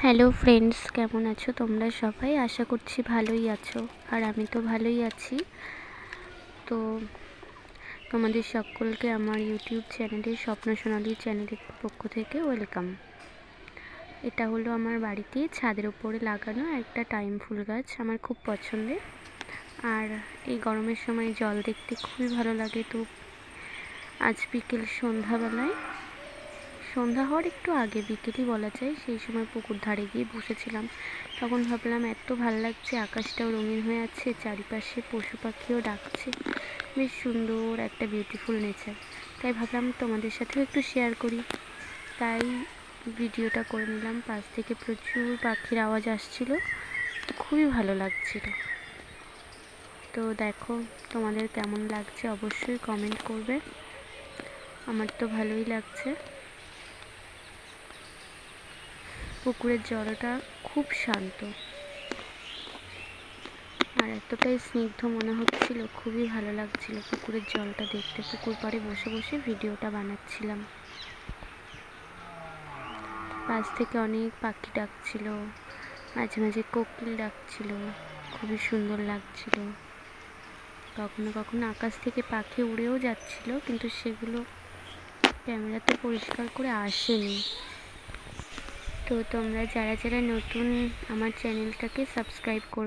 Hello friends, কেমন আছো তোমরা সবাই? আশা করছি ভালোই আছো, আর আমি তো ভালোই আছি। তো তোমাদের সকলকে আমার ইউটিউব চ্যানেলের স্বপ্ন সোনালী চ্যানেলের পক্ষ থেকে ওয়েলকাম। এটা হলো আমার বাড়িতে ছাদের উপরে লাগানো একটা টাইম ফুল গাছ, আমার খুব পছন্দের। আর এই গরমের সময় জল দেখতে খুবই ভালো লাগে। তো আজ বিকেল সন্ধ্যা হওয়ার একটু আগে, বিকেলই বলা যায়, সেই সময় পুকুর ধারে গিয়ে বসেছিলাম। তখন ভাবলাম এত ভালো লাগছে, আকাশটাও রঙিন হয়ে আছে, চারিপাশে পশু পাখিও ডাকছে, বেশ সুন্দর একটা বিউটিফুল নেচার। তাই ভাবলাম তোমাদের সাথেও একটু শেয়ার করি, তাই ভিডিওটা করে নিলাম। পাশ থেকে প্রচুর পাখির আওয়াজ আসছিল, খুবই ভালো লাগছিল। তো দেখো তোমাদের কেমন লাগছে অবশ্যই কমেন্ট করবে। আমার তো ভালোই লাগছে। পুকুরের জলটা খুব শান্ত আর এতটাই স্নিগ্ধ মনে হচ্ছিল, খুবই ভালো লাগছিল পুকুরের জলটা দেখতে। পুকুর পাড়ে বসে বসে ভিডিওটা বানাচ্ছিলাম। পাশ থেকে অনেক পাখি ডাকছিল, মাঝে মাঝে কোকিল ডাকছিল, খুবই সুন্দর লাগছিল। কখনো কখনো আকাশ থেকে পাখি উড়েও যাচ্ছিল, কিন্তু সেগুলো ক্যামেরাতে পরিষ্কার করে আসেনি। তো তোমরা যারা যারা নতুন, আমার চ্যানেলটাকে সাবস্ক্রাইব করবে।